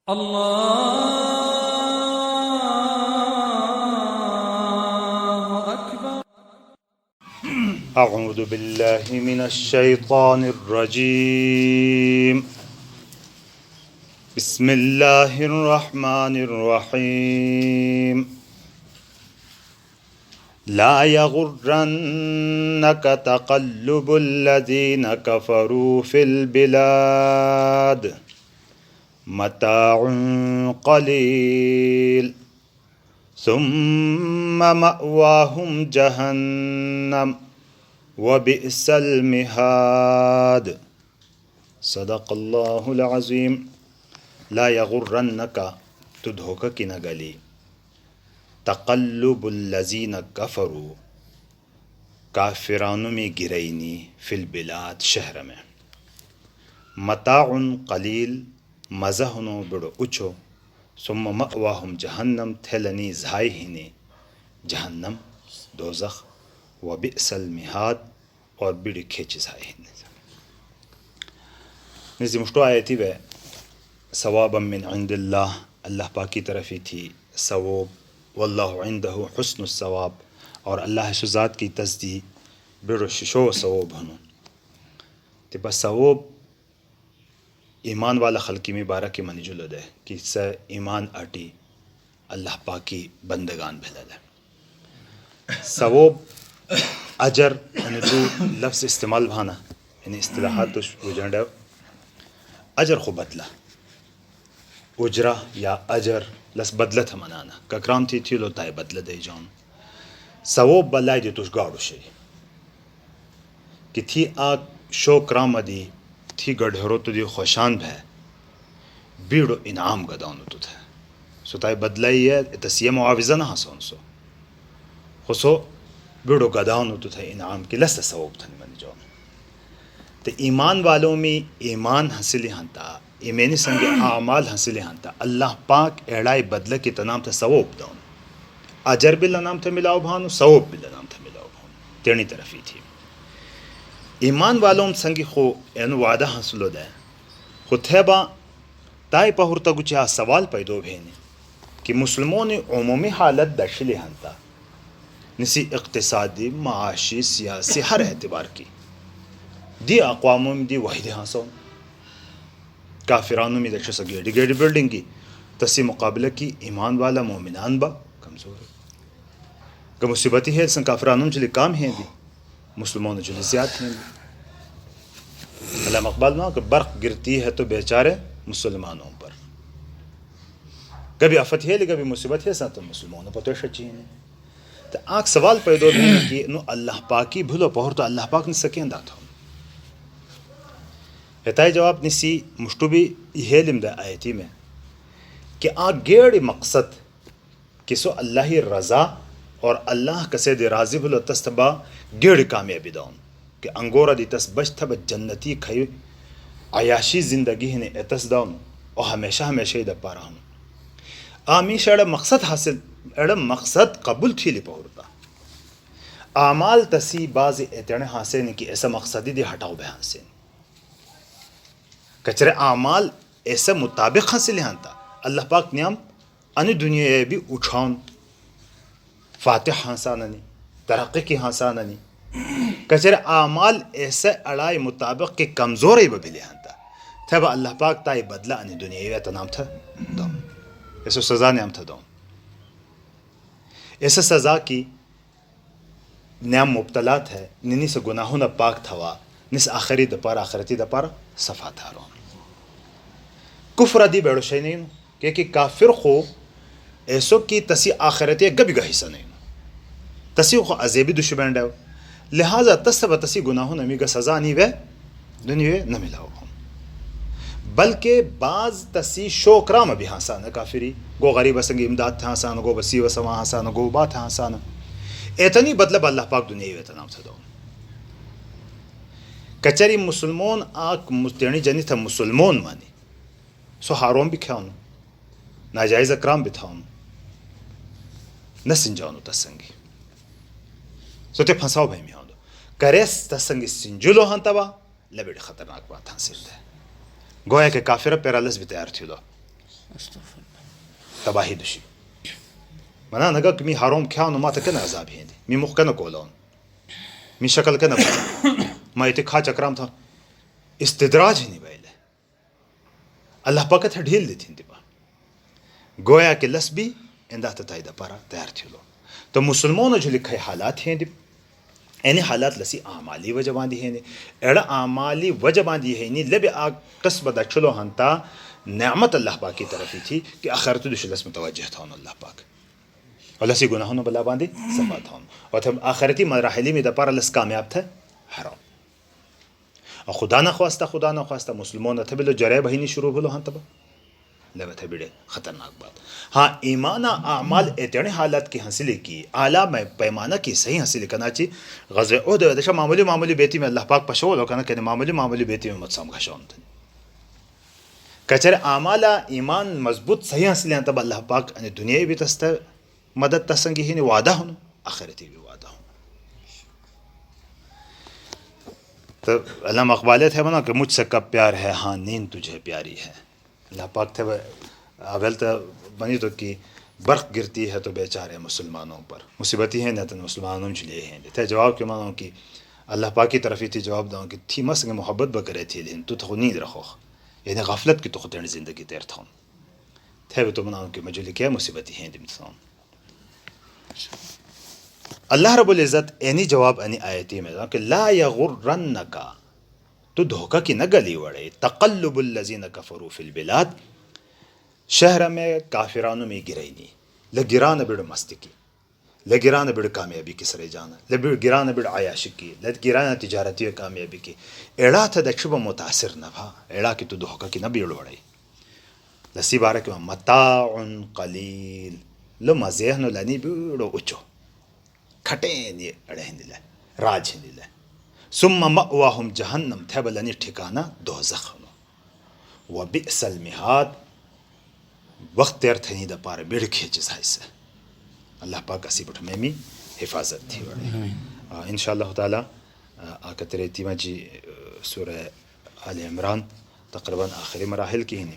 الله أكبر. أعوذ بالله من الشيطان الرجيم. بسم الله الرحمن الرحيم. لا يغرنك تقلب الذين كفروا في البلاد متاع قليل ثم مأواهم جهنم وبئس المهاد. صدق اللہ العظیم. لا یغرنک، تو دھوکہ کی نہ گلی، تقلب الذین کفروا، کافرانوں میں گرینی، فی البلاد، شہر میں، متاع قلیل، مزہنو بڑو اچھو، ثم مأواہم جہنم، تھلنی زھائی ہنے جہنم، دوزخ، وبئس المہاد، اور بڑی کھیچ زھائی ہنے. نزی مشتو آیتی بے ثوابا من عند اللہ، اللہ پاک کی طرفی تھی ثواب، واللہ عندہ حسن الثواب، اور اللہ سو ذات کی تصدیق بڑو ششو ثواب ہنو. تی بس ثواب ایمان والا خلقی میں بارہ کی منی جلو دے کہ سے ایمان اٹی اللہ پاکی بندگان بھیلا دے. ثواب اجر یعنی دو لفظ استعمال بھانا، یعنی اصطلاحات تو وجنڈ اجر خو بدلہ، اجرہ یا اجر لس بدلہ تھا منانا، ککرام تھی لو تائے بدلہ دے جان. ثواب بلائی دی توش گاڑو شئی کہ تھی آگ شو کرام دی تھی گڑھرو تو دی خوشان بھے بیڑو انعام گدانو تو تھے سو تائے بدلائی ہے تسیہ معاوضہ نہ ہسون سو خسو بیڑو گدانو تو تھے انعام کی لست ثواب تھا منی جان. تو ایمان والوں میں ایمان حاصل ہنتا، ایمانی سنگ اعمال حاصل ہنتا، اللہ پاک اڑائی بدلہ کی تنام تھا ثواب دون، اجر بلا نام تھا ملاو بھانو، ثواب بلا نام تھا ملاو بھانو، تیرنی طرفی تھی. ایمان والوں سنگی خو اینو وعدہ حاصلو دے خو تھیبا تائی پہورتا گچا سوال پیدو بھینے کہ مسلمون عمومی حالت دشلی ہنتا، نسی اقتصادی، معاشی، سیاسی، ہر اعتبار کی دی اقواموں میں دی وحید حاصل، کافرانوں میں دکشا سا گیڑی گیڑی بلڈنگ کی تسی مقابلہ کی ایمان والا مومنان با کمزور ہے. کہ مصیبتی ہے سن کافرانوں جلی کام ہیں دی، مسلمانوں جلی زیادہ ہیں دی. اللہ مقبال نہ کہ برق گرتی ہے تو بیچارے مسلمانوں پر، کبھی آفت ہے کبھی مصیبت ہے سن تو مسلمانوں پر تو شچی ہیں. تو آنکھ سوال پیدا بھی کہ نو اللہ پاکی بھلو پہر تو اللہ پاک نے سکیں دات ہوں. ہتائی جواب نسی مشتو بھی یہ لم دا آیتی میں کہ آنکھ گیڑ مقصد کسو اللہ رضا اور اللہ کسے دے راضی بھلو تستبا گیڑ کامیابی داؤن کہ انگورا دی تس بچ تھا جنتی کھائی عیاشی زندگی نے اتس داؤن اور ہمیشہ ہمیشہ ہی دا پا رہا ہوں. آمیش ایڑا مقصد حاصل، ایڑا مقصد قبول تھی لی پہورتا اعمال تسی باز اتنے حاصل نہیں کہ ایسا مقصدی دی ہٹاؤ بے حاصل کچرے اعمال ایسا مطابق حاصل ہاں تا اللہ پاک نیام ان دنیا بھی اٹھاؤن فاتح ہانساننی ترقی کی ہانساننی کچرے اعمال ایسا اڑائی مطابق کے کمزور ہی ببلی ہاں تا تھے با اللہ پاک تائی بدلہ ان دنیا بھی نام تھا دو ایسا سزا نیام تھا دو ایسا سزا کی نیام مبتلات ہے نینی سے گناہوں نہ پاک تھوا نس آخری دپارا آخرتی دپارا صفا تھا رو. کفر دی بیڑو شئی نہیں کہ کافر خو ایسو کی تسی آخرتی گبی گا حصہ نہیں تسی خو عذیبی دشمن ڈیو لہذا تسبہ تسی گناہوں نمی گا سزا نہیں وے دنیا نہ ملاو ہوں بلکہ بعض تسی شوکرام بھی ہانسانا کافری گو غریب سنگی امداد تھا ہانسانا گو بسی و سما ہانسانا گو بات تھا ہانسانا ایتنی بدلب اللہ پاک دنیا ویتنام تھا دو. کچری مسلمون آک مستینی جنی تھا مسلمون مانی سو حارون بھی کھاؤن ناجائز اکرام بھی تھاؤن نہ سنجاؤنو تسنگی سو تے پھنساؤ بھائی میں ہوں دو کریس تسنگی سنجلو ہاں تبا لبیڑ خطرناک بات حاصل ہے. گویا کہ کافرہ پیرالس بھی تیار تھی دو تباهی دشی منا نگا می حرام کھانو ما تکن عذاب هندی می مخ کن کولون می شکل کن ما ایت کھا چکرام تھا استدراج نہیں بیل اللہ پاک تھا ڈھیل دیتی ہندی با گویا کہ لسبی اندہ تتایدہ پارا تیار تھیلو تو مسلمانوں جو لکھے حالات ہیں یعنی حالات لسی اعمالی وجہ باندھی ہیں ایڑا اعمالی وجہ باندھی ہے نہیں لب قسم دا چلو ہنتا نعمت اللہ پاک کی طرف ہی تھی کہ آخرت دوش لس متوجہ تھا اللہ پاک اور لسی گناہوں بلا باندھی صفا تھا اور تھا آخرتی مراحلی میں دا پارا لس کامیاب تھا حرام اور خدا نخواستہ مسلمون تھا بلو جرے بہینی شروع بلو ہاں تبا لبا تھا بڑے خطرناک بات ہاں ایمانہ اعمال اتنے حالات کی حاصلے کی اعلیٰ میں پیمانہ کی صحیح حاصل کرنا چی غزوہ احد دشا معمولی بیتی میں اللہ پاک پشو لو کنا کہ معمولی بیتی میں متصام گھشون تھا کچر اعمالہ ایمان مضبوط صحیح حاصل ہیں تب اللہ پاک دنیا بھی تستا مدد تسنگی ہی وعدہ ہونا آخرتی بھی وعدہ ہونا تو علامہ اقبال ہے نا کہ مجھ سے کب پیار ہے ہاں نیند تجھے پیاری ہے اللہ پاک تھے اول تو بنی تو کہ برق گرتی ہے تو بیچارے مسلمانوں پر مصیبتی ہیں نہ تو مسلمانوں جلے ہیں تھے جواب کہ مانو کہ اللہ پاک کی طرف ہی تھی جواب دوں کہ تھی مسنگ محبت بکرے تھی لیکن تو نیند رکھو یعنی غفلت کی تو خود زندگی تیر تھا تھے تو مناؤں کہ مجھے لکھے مصیبتی ہیں دمتسان اللہ رب العزت اینی جواب اینی آیتی میں کہ لا یغرنکا تو دھوکہ کی نہ گلی وڑے تقلب الذین کفروا فی البلاد شہر میں کافرانوں میں گرینی لگران بڑ مستی کی لگران بڑ کامیابی کی سرے جانا لگران بڑ عیاشی کی لگران تجارتی کامیابی کی ایڑا تھا دچب متاثر نہ بھا ایڑا کی تو دھوکہ کی نہ بیڑ وڑے لسی بارہ کہ متاع قلیل لو مزیہنو لانی بیڑو اچو کھٹین یہ اڑے ہندلے راج ہندلے ثم مأواہم جہنم تھے بلانی ٹھکانا دوزخ وبئس المہاد وقت تیر تھنی دا پارے بیڑ کھیچ جائے سے اللہ پاک اسی بٹھ میں حفاظت تھی وڑے انشاءاللہ تعالی آکا تیرے تیمہ جی سورہ آل عمران تقریباً آخری مراحل کی ہی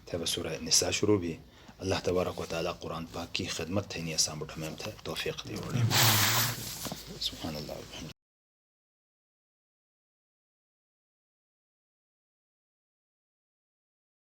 تھے وہ سورہ نساء شروع بھی اللہ تبارک و تعالی قرآن پاک کی خدمت تھینی اسام بٹھ میں تھے توفیق دی وڑے سبحان اللہ